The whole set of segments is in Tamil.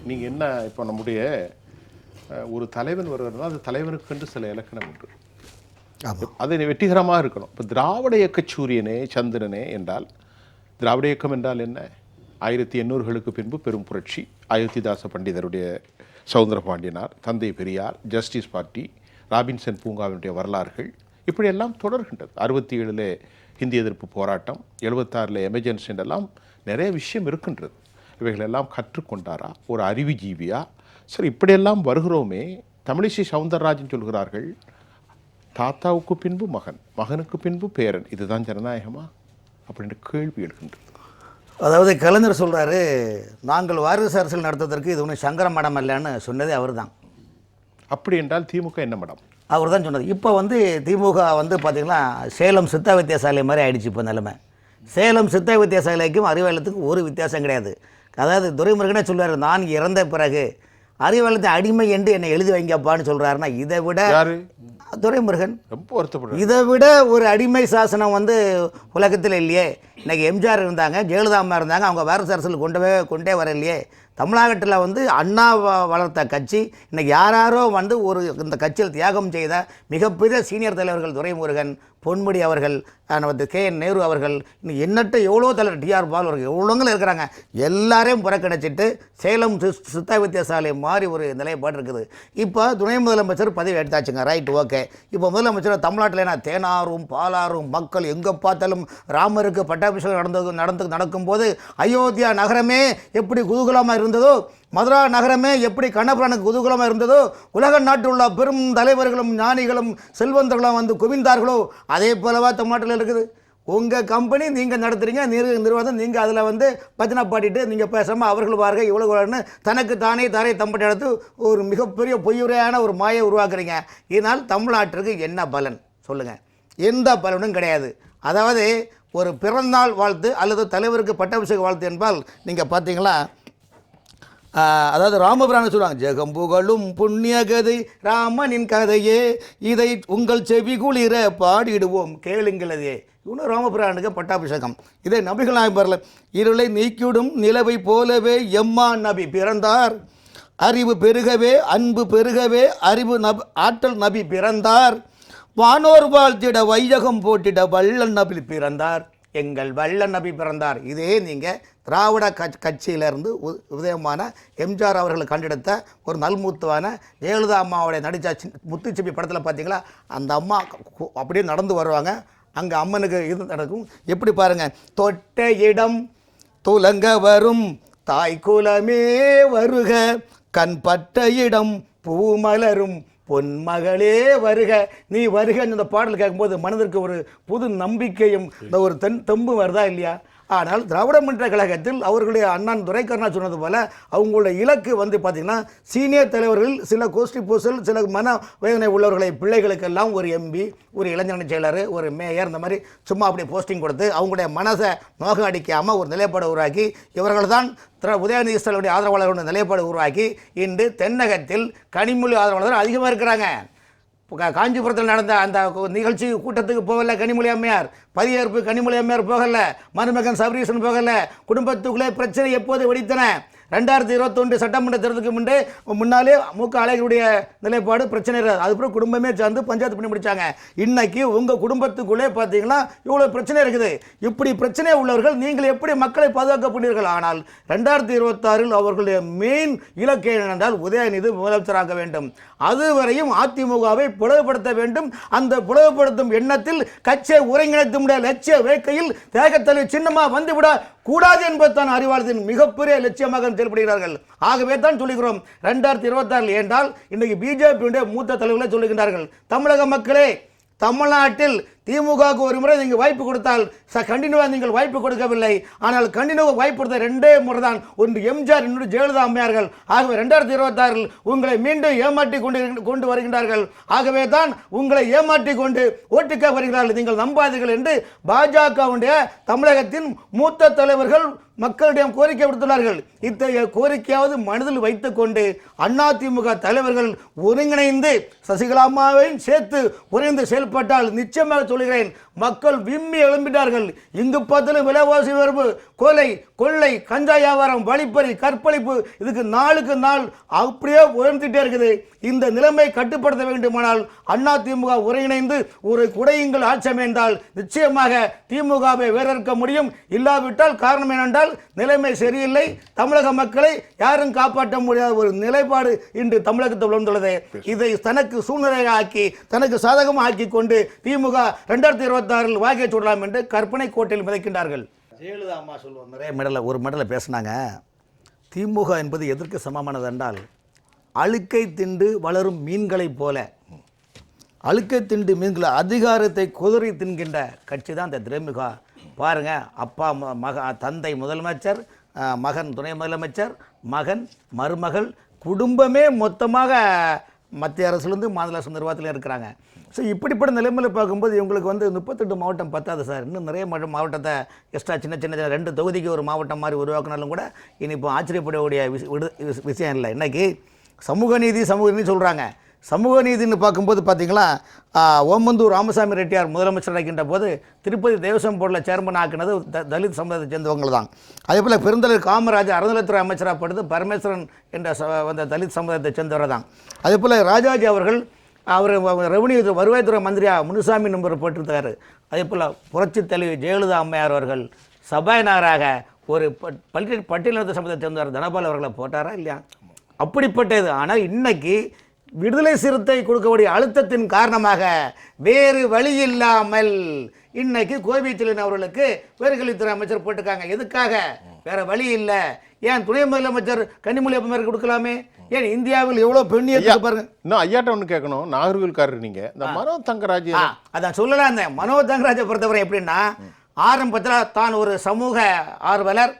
நீங்கள் என்ன இப்போ நம்முடைய ஒரு தலைவன் வருவதுனா அது தலைவனுக்கென்று சில இலக்கணம் உண்டு. அது வெற்றிகரமாக இருக்கணும். இப்போ திராவிட இயக்க சூரியனே சந்திரனே என்றால் திராவிட இயக்கம் என்றால் என்ன? 1800களுக்கு பின்பு பெரும் புரட்சி, அயோத்திதாச பண்டிதருடைய சௌந்தர பாண்டியனார், தந்தை பெரியார், ஜஸ்டிஸ் பார்ட்டி, ராபின்சன் பூங்காவினுடைய வரலாறுகள் இப்படியெல்லாம் தொடர்கின்றது. 67 ஹிந்தி எதிர்ப்பு போராட்டம், 76 எமர்ஜென்சி என்றெல்லாம் நிறைய விஷயம் இருக்கின்றது. இவைகளெல்லாம் கற்றுக்கொண்டாரா? ஒரு அறிவுஜீவியா? சரி, இப்படியெல்லாம் வருகிறோமே. தமிழிசை சவுந்தரராஜன் சொல்கிறார்கள், தாத்தாவுக்கு பின்பு மகன், மகனுக்கு பின்பு பேரன், இதுதான் ஜனநாயகமா அப்படின்ற கேள்வி எழுகின்றது. அதாவது கலைஞர் சொல்கிறாரு, நாங்கள் வாரிசு அரசியல் நடத்துவதற்கு இது ஒன்றும் சங்கர மடம் இல்லைன்னு சொன்னதே அவர் தான். அப்படி என்றால் திமுக என்ன மடம்? அவர் தான் சொன்னது. இப்போ திமுக பார்த்திங்கன்னா சேலம் சித்தா வித்தியாசாலை மாதிரி ஆயிடுச்சு. இப்போ நிலைமை சேலம் சித்தா வித்தியாசாலைக்கும் அறிவாலயத்துக்கும் ஒரு வித்தியாசம் கிடையாது. அதாவது துரைமுருகனே சொல்லுவார், நான் இறந்த பிறகு அறிவாலயத்தை அடிமை என்று என்னை எழுதி வைங்கப்பான்னு சொல்கிறாருன்னா, இதை விட துரைமுருகன் ரொம்ப வருத்தப்படுறார். இதை விட ஒரு அடிமை சாசனம் உலகத்தில் இல்லையே. இன்றைக்கி எம்ஜிஆர் இருந்தாங்க, ஜெயலலிதா அம்மா இருந்தாங்க, அவங்க வாரிசு அரசியல் கொண்டே வரலையே. தமிழ்நாட்டில் அண்ணா வளர்த்த கட்சி இன்றைக்கி யாரோ ஒரு இந்த கட்சியில் தியாகம் செய்த மிகப்பெரிய சீனியர் தலைவர்கள் துரைமுருகன், பொன்முடி அவர்கள், KN நேரு அவர்கள், இன்னும் எண்ணற்ற எவ்வளோ தலைவர் TR பாலு அவர்கள் எவ்வளோங்களும் இருக்கிறாங்க. எல்லாரையும் புறக்கணிச்சிட்டு சேலம் சித்தா வித்தியாசாலை மாதிரி ஒரு நிலைப்பாடு இருக்குது. இப்போ துணை முதலமைச்சர் பதவி எடுத்தாச்சுங்க, ரைட், ஓகே. இப்போ முதலமைச்சர் தமிழ்நாட்டில் தேனாரும் பாலாரும் மக்கள் எங்கே பார்த்தாலும் ராமருக்கு பட்டாபிஷேகம் நடக்கும்போது அயோத்தியா நகரமே எப்படி குதூகலமாக இருந்ததோ, மதுரா நகரமே எப்படி கண்ணபுரானுக்கு குதூகலமாக இருந்ததோ, உலக நாட்டில் உள்ள பெரும் தலைவர்களும் ஞானிகளும் செல்வந்தர்களும் குவிந்தார்களோ, அதே போலவா தமிழ்நாட்டில் இருக்குது. உங்கள் கம்பெனி நீங்கள் நடத்துகிறீங்க, நிர்வாகம் நீங்கள் அதில் பஜனை பாடிட்டு நீங்கள் பேசாமல் அவர்கள் பாருங்க இவ்வளோ தனக்கு தானே தாரை தம்பட்டை எடுத்து ஒரு மிகப்பெரிய பொய்யுரையான ஒரு மாயை உருவாக்குறீங்க. இதனால் தமிழ்நாட்டிற்கு என்ன பலன் சொல்லுங்கள்? எந்த பலனும் கிடையாது. அதாவது ஒரு பிறந்தநாள் வாழ்த்து அல்லது தலைவருக்கு பட்டாபிஷேக வாழ்த்து என்பால் நீங்கள் பார்த்தீங்களா, அதாவது ராமபிரான சொல்லுவாங்க, ஜெகம்புகழும் புண்ணிய கதை ராமனின் கதையே, இதை உங்கள் செவி குளிர பாடிடுவோம் கேளுங்களதே. இவனு ராமபிரானுக்கு பட்டாபிஷேகம். இதை நபிகள் நாயகம் இருளை நீக்கிவிடும் நிலவை போலவே எம்மா நபி பிறந்தார், அறிவு பெருகவே அன்பு பெருகவே ஆற்றல் நபி பிறந்தார், வானோர் வாழ்த்திட வையகம் போட்டிட வள்ளல் நபி பிறந்தார், எங்கள் வள்ளல் நபி பிறந்தார். இதே நீங்கள் திராவிட கட்சியிலிருந்து உதயமான எம்ஜிஆர் அவர்கள் கண்டெடுத்த ஒரு நல்மூத்துவான ஜெயலலிதா அம்மாவுடைய நடித்த முத்துச்சிப்பி படத்தில் பார்த்தீங்களா, அந்த அம்மா அப்படியே நடந்து வருவாங்க. அங்கே அம்மனுக்கு இது நடக்கும். எப்படி பாருங்கள், தொட்ட இடம் துலங்க வரும் தாய் குலமே வருக, கண் பட்ட இடம் பூமலரும் பொன்மகளே வருக, நீ வருக. இந்த பாடல் கேட்கும்போது மனதிற்கு ஒரு புது நம்பிக்கையும் இந்த ஒரு தெம்பு வருதா இல்லையா? ஆனால் திராவிட முன்னேற்ற கழகத்தில் அவர்களுடைய அண்ணன் துரைக்கண்ணா சொன்னது போல் அவங்களுடைய இலக்கு பார்த்திங்கன்னா சீனியர் தலைவர்கள், சில கோஷ்டி பூசல், சில மன வேதனை உள்ளவர்களை பிள்ளைகளுக்கெல்லாம் ஒரு MP, ஒரு இளைஞரணி செயலர், ஒரு மேயர், இந்த மாதிரி சும்மா அப்படியே போஸ்டிங் கொடுத்து அவங்களுடைய மனசை நோக அடிக்காமல் ஒரு நிலைப்பாடு உருவாக்கி, இவர்கள் தான் உதயநிதி ஸ்டாலினுடைய ஆதரவாளர்களுடைய நிலைப்பாடு உருவாக்கி இன்று தென்னகத்தில் கனிமொழி ஆதரவாளர்கள் அதிகமாக இருக்கிறாங்க. காஞ்சிபுரத்தில் நடந்த அந்த நிகழ்ச்சி கூட்டத்துக்கு போகல கனிமொழி அம்மையார், பதவியேற்பு கனிமொழி அம்மையார் போகல, மருமகன் சபரீசன் போகல. குடும்பத்துக்குள்ளே பிரச்சனை எப்போது வெடித்தன? 2021 சட்டமன்ற தேர்தலுக்கு முன்னாலே முக அழகியுடைய நிலைப்பாடு பிரச்சனை இருக்காது. அதுக்கப்புறம் குடும்பமே சேர்ந்து பஞ்சாயத்து பண்ணி முடிச்சாங்க. இன்னைக்கு உங்கள் குடும்பத்துக்குள்ளே பார்த்தீங்கன்னா இவ்வளோ பிரச்சனை இருக்குது. இப்படி பிரச்சனை உள்ளவர்கள் நீங்கள் எப்படி மக்களை பாதுகாக்க பண்ணீர்கள்? ஆனால் 2026 அவர்களுடைய மெயின் இலக்கை என்னென்றால் உதயநிதி முதலமைச்சராக வேண்டும். அதுவரையும் அதிமுகவை பிளவுபடுத்த வேண்டும். அந்த பிளவுபடுத்தும் எண்ணத்தில் கட்சியை ஒருங்கிணைத்து முடிய லட்சிய வேட்கையில் தேகத்தலை சின்னமாக வந்துவிட கூடாது என்பதுதான் அறிவாளத்தின் மிகப்பெரிய லட்சியமாக செயல்படுகிறார்கள். ஆகவே தான் சொல்லுகிறோம் 2026 என்றால் இன்றைக்கு பிஜேபியுடைய மூத்த தலைவர்களை சொல்லுகின்றார்கள், தமிழக மக்களே, தமிழ்நாட்டில் திமுகவுக்கு ஒரு முறை நீங்கள் வாய்ப்பு கொடுத்தால் கண்டினியூவாக நீங்கள் வாய்ப்பு கொடுக்கவில்லை. ஆனால் கண்டினியூவாக வாய்ப்பு கொடுத்த 2 முறை தான், ஒன்று எம்ஜிஆர், இன்னொரு ஜெயலலிதா அம்மையார்கள். ஆகவே 2026 உங்களை மீண்டும் ஏமாற்றி கொண்டு வருகின்றார்கள். ஆகவே தான் உங்களை ஏமாற்றி கொண்டு ஓட்டுக்க வருகிறார்கள், நீங்கள் நம்பாதீர்கள் என்று பாஜகவுடைய தமிழகத்தின் மூத்த தலைவர்கள் மக்களிடம் கோரிக்கை விடுத்துள்ளார்கள். இத்தகைய கோரிக்கையாவது மனதில் வைத்துக்கொண்டு அதிமுக தலைவர்கள் ஒருங்கிணைந்து சசிகலாமாவையும் சேர்த்து ஒருங்கிணைந்து செயல்பட்டால் நிச்சயமாக சொல்கிறேன் மக்கள் விம்மி எழும்பினார்கள். இங்கு பார்த்தாலும் விலைவாசி உயர்வு, கொலை, கொள்ளை, கஞ்சா வியாபாரம், வழிப்பறி, கற்பழிப்பு, இதுக்கு நாளுக்கு நாள் அப்படியே உயர்ந்துட்டே இருக்குது. இந்த நிலைமை கட்டுப்படுத்த வேண்டுமானால் அண்ணா திமுக ஒருங்கிணைந்து ஒரு குடையுங்கள் ஆட்சி அமைந்தால் நிச்சயமாக திமுகவை வேறறுக்க முடியும். இல்லாவிட்டால் காரணம் என்னென்றால் நிலைமை சரியில்லை, தமிழக மக்களை யாரும் காப்பாற்ற முடியாத ஒரு நிலைப்பாடு இன்று தமிழகத்தில் வந்துள்ளது. இதை தனக்கு சூழ்நிலையாக ஆக்கி தனக்கு சாதகமாக ஆக்கி கொண்டு திமுக 2026 வாகை சுடலாம் என்று கற்பனை கோட்டையில் மிதக்கின்றார்கள். ஜெயலலிதா அம்மா சொல்லுவாங்க, நிறைய ஒரு மெடலை பேசினாங்க. திமுக என்பது எதற்கு சமமானது என்றால் அழுக்கை திண்டு வளரும் மீன்களைப் போல, அழுக்கை திண்டு மீன்களை அதிகாரத்தை குதறி தின்கின்ற கட்சி தான் இந்த திமுக. பாருங்க, அப்பா தந்தை முதலமைச்சர், மகன் துணை முதலமைச்சர், மகன் மருமகள், குடும்பமே மொத்தமாக மத்திய அரசுலேருந்து மாநில அரசு நிர்வாகத்தில் இருக்கிறாங்க. ஸோ இப்படிப்பட்ட நிலைமையில் பார்க்கும்போது இவங்களுக்கு 38 மாவட்டம் பத்தாது சார். இன்னும் நிறைய மாவட்டத்தை எக்ஸ்ட்ரா சின்ன 2 தொகுதிக்கு ஒரு மாவட்டம் மாதிரி உருவாக்கினாலும் கூட இனி இப்போ ஆச்சரியப்படக்கூடிய விஷயம் இல்லை. இன்றைக்கி சமூக நீதி சொல்கிறாங்க. சமூக நீதினு பார்க்கும்போது பார்த்தீங்களா, ஓமந்தூர் ராமசாமி ரெட்டியார் முதலமைச்சர் இருக்கின்ற போது திருப்பதி தேவசம் போர்டில் சேர்மன் ஆக்கினது தலித் சமுதாயத்தை சேர்ந்தவங்க தான். அதே போல் பெருந்தலைவர் காமராஜர் அறநிலைத்துறை அமைச்சராக படுத்து பரமேஸ்வரன் என்ற அந்த தலித் சமுதாயத்தை சேர்ந்தவர் தான். அதே போல் ராஜாஜி அவர்கள் அவர் ரெவன்யூ வருவாய்த்துறை மந்திரியாக முனுசாமி நம்பர் போட்டிருந்தார். அதே போல் புரட்சி தலைவி ஜெயலலிதா அம்மையார் அவர்கள் சபாநாயகராக ஒரு பட்டியலினத்தை சமுதாயத்தை சேர்ந்தவர் தனபால் அவர்களை போட்டாரா இல்லையா? அப்படிப்பட்டது. ஆனால் இன்னைக்கு விடுதலை சிறுத்தை கொடுக்கக்கூடிய அழுத்தத்தின் காரணமாக வேறு வழி இல்லாமல் இன்னைக்கு கோபிச்செழியன் அவர்களுக்கு உயர்கல்வித்துறை அமைச்சர் போட்டிருக்காங்க. எதுக்காக? வேற வழி இல்லை. ஏன் துணை முதலமைச்சர் கனிமொழி அப்ப கொடுக்கலாமே? ஏன் இந்தியாவில் எவ்வளவு பெண்ணியத்தை பாருங்க. இன்னும் ஐயாட்ட ஒன்று கேட்கணும், நாகர்கோவில்காரர் நீங்க, இந்த மனோ தங்கராஜ் அதான் சொல்லலாம். இந்த மனோ தங்கராஜை பொறுத்தவரை எப்படின்னா, ஆரம்பத்தில் தான் ஒரு சமூக ஆர்வலர்,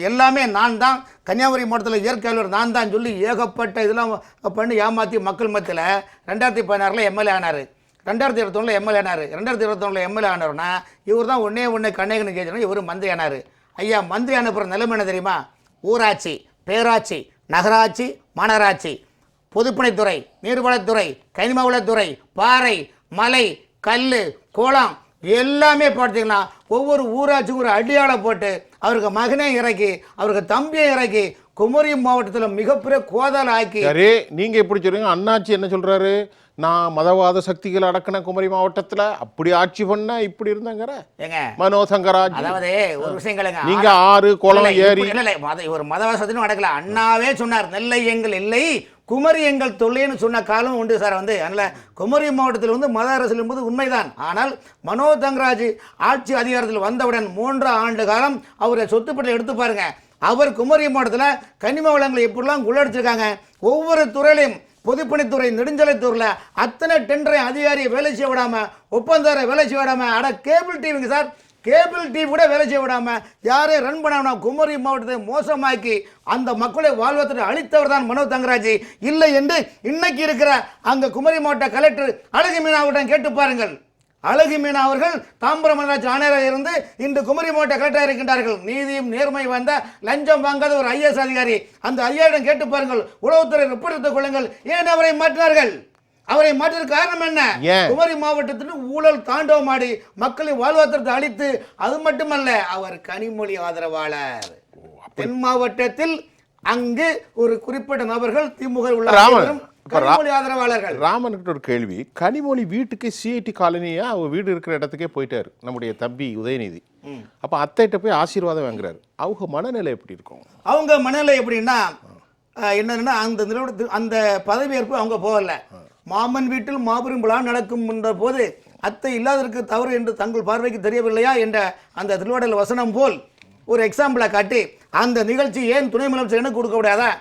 எல்லாமே நான் தான், கன்னியாகுமரி மாவட்டத்தில் இயற்கையாளர் நான் தான் சொல்லி ஏகப்பட்ட இதெல்லாம் பண்ணி ஏமாற்றி மக்கள் மத்தியில் 2016 எம்எல்ஏ ஆனார், 2021 எம்எல்ஏ ஆனார். 2021 எம்எல்ஏ ஆனார்னா இவர் தான் ஒன்று கண்ணகன் கேட்கணும், இவர் மந்திரி ஆனார். ஐயா, மந்திரி ஆனப்புற நிலைமை என்ன தெரியுமா? ஊராட்சி, பேராட்சி, நகராட்சி, மாநகராட்சி, பொதுப்பணித்துறை, நீர்வளத்துறை, கனிம வளத்துறை, பாறை, மலை, கல், கோலம் எல்லாமே பார்த்தீங்கன்னா ஒவ்வொரு ஊராட்சிக்கும் ஒரு அடியாளை போட்டு அவருக்கு மகனே இறக்கி அவருக்கு தம்பியை இறக்கி குமரி மாவட்டத்தில் மிகப்பெரிய கோதால ஆக்கி. சரி, நீங்க எப்படி சொல்றீங்க? அண்ணாச்சி என்ன சொல்றாரு? நான் மதவாத சக்திகள் அடக்கின குமரி மாவட்டத்தில் அப்படி ஆட்சி பண்ண இப்படி இருந்தாங்க மனோ தங்கராஜ். அதாவது ஒரு விஷயம், நீங்க ஆறு குளம் ஏரி ஒரு மதவாசத்திலும் அடக்கல. அண்ணாவே சொன்னார், நெல்லை எங்கள் இல்லை, குமரி எங்கள் தொல்லைன்னு சொன்ன காலம் உண்டு சார். அதனால குமரி மாவட்டத்தில் மத அரசியல் என்பது உண்மைதான். ஆனால் மனோ தங்கராஜ் ஆட்சி அதிகாரத்தில் வந்தவுடன் 3 ஆண்டு காலம் அவரை சொத்துப்பட்டியல் எடுத்து பாருங்க. அவர் குமரி மாவட்டத்தில் கனிம வளங்களை எப்படிலாம் உள்ளடிச்சிருக்காங்க. ஒவ்வொரு துறையிலையும் பொதுப்பணித்துறை, நெடுஞ்சாலைத்துறையில் அத்தனை டெண்டரை அதிகாரியை வேலை செய்ய விடாமல், ஒப்பந்தாரை வேலை செய்ய விடாமல், கேபிள் டிவிங்க சார், கேபிள் டிவி கூட வேலை செய்ய விடாமல் யாரையும் ரன் பண்ணாமல் குமரி மாவட்டத்தை மோசமாக்கி அந்த மக்களை வாழ்வத்தை அளித்தவர் தான் மனோ தங்கராஜ். இல்லை என்று இன்னைக்கு இருக்கிற அங்கே குமரி மாவட்ட கலெக்டர் அழகு மீனாவிடம் கேட்டு பாருங்கள். அழகு மீனா அவர்கள் தாம்பரம் மாநகராட்சி ஆணையராக இருந்து இன்று குமரி மாவட்ட கலெக்டராக இருக்கின்றார்கள். நீதியும் நேர்மை வந்த லஞ்சம் வாங்காத ஒரு ஐஏஎஸ் அதிகாரி. அந்த ஐயாவிடம் கேட்டு பாருங்கள், உளவுத்துறை ரிப்போர்ட் எடுத்துக் கொள்ளுங்கள். ஏன் அவரை மாற்றினார்கள்? அவரை மாற்றின காரணம் என்ன? குமரி மாவட்டத்தில் ஊழல் தாண்டவமாடி மக்களை வாழ்வாதாரத்தை அளித்து, அது மட்டுமல்ல அவர் கனிமொழி ஆதரவாளர். தென் மாவட்டத்தில் அங்கு ஒரு குறிப்பிட்ட நபர்கள் திமுக உள்ள ஆதரவாளர்கள். ராமனுக்கு ஒரு கேள்வி, கனிமொழி வீட்டுக்கு சிஐடி காலனியா அவ வீடு இருக்கிற இடத்துக்கே போயிட்டாரு நம்முடைய தம்பி உதயநிதி. அப்ப அத்தைட்ட போய் ஆசீர்வாதம் வாங்குறாரு. அவங்க மனநிலை எப்படி இருக்கும்? அவங்க மனநிலை எப்படின்னா என்னன்னா, அந்த நிறுவனத்துக்கு அந்த பதவியேற்பு அவங்க போகல. மாமன் வீட்டில் மாபெரும் விழா நடக்கும் என்ற போது அத்தை இல்லாததற்கு தவறு என்று தங்கள் பார்வைக்கு தெரியவில்லையா என்ற அந்த திருவாடல் வசனம் போல் ஒரு எக்ஸாம்பிளை காட்டி அந்த நிகழ்ச்சி ஏன் துணை முதலமைச்சர் எனக்கு கொடுக்க கூடாதா?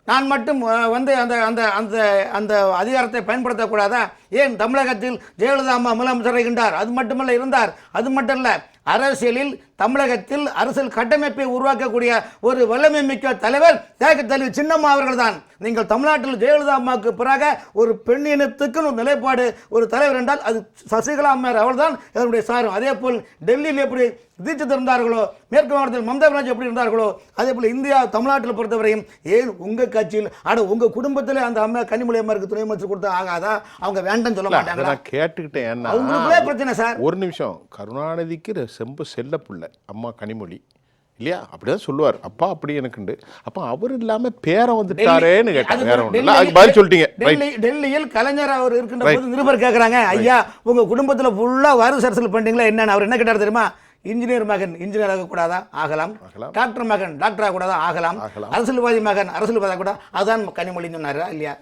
நான் மட்டும் அந்த அந்த அந்த அந்த அதிகாரத்தை பயன்படுத்தக்கூடாதா? ஏன் தமிழகத்தில் ஜெயலலிதா அம்மா முதலமைச்சர் இருக்கின்றார், அது மட்டுமல்ல இருந்தார். அது மட்டும் இல்லை, அரசியலில் தமிழகத்தில் அரசியல் கட்டமைப்பை உருவாக்கக்கூடிய ஒரு வல்லமை மிக்க தலைவர் தியாக தலைவி சின்னம்மா அவர்கள் தான். நீங்கள் தமிழ்நாட்டில் ஜெயலலிதா அம்மாவுக்கு பிறகு ஒரு பெண் இனத்துக்குன்னு ஒரு நிலைப்பாடு ஒரு தலைவர் என்றால் அது சசிகலா அம்மையார் அவள் தான் அதனுடைய சாரம். அதே போல் டெல்லியில் எப்படி தீட்சித் இருந்தார்களோ, மேற்கு மாவட்டத்தில் மம்தா பானர்ஜி எப்படி இருந்தார்களோ, அதே போல் இந்தியா தமிழ்நாட்டில் பொறுத்தவரையும் ஏன் உங்கள் கட்சியில் உங்கள் குடும்பத்திலே அந்த அம்மா கனிமொழி அம்மாருக்கு துணை அமைச்சர் கொடுத்தா ஆகாதா? அவங்க வேண்டாம்னு சொல்ல மாட்டாங்க. நான் கேட்டுக்கிட்டேன். அவங்களுக்குள்ளே பிரச்சனை சார். ஒரு நிமிஷம், கருணாநிதிக்கு செம்பு செல்ல பிள்ளை அம்மா கனிமொழி இல்லையா? அப்படிதான் சொல்லுவார். அப்பா அப்படி எனக்குண்டு. அப்ப அவர் இல்லாம பேரன் வந்துட்டாரேன்னு கேட்டேன். வேற ஒண்ணு இல்ல, அதுக்கு பதில் சொல்லிட்டீங்க. டெல்லியில் கலைஞர் அவர் இருக்கின்ற போது நிருபர் கேட்கறாங்க, ஐயா உங்க குடும்பத்துல ஃபுல்லா வாரிசு அரசியல் பண்றீங்களா என்னன்னு. அவர் என்ன கேட்டார் தெரியுமா? இன்ஜினியர் மகன் இன்ஜினியர் ஆகக்கூடாதா? ஆகலாம். டாக்டர் மகன் டாக்டர் ஆகக்கூடாதா? ஆகலாம். அரசியல்வாதி மகன் அரசியல்வாதி கூட அதான் கனிமொழின்னு சொன்னாரா இல்லையா?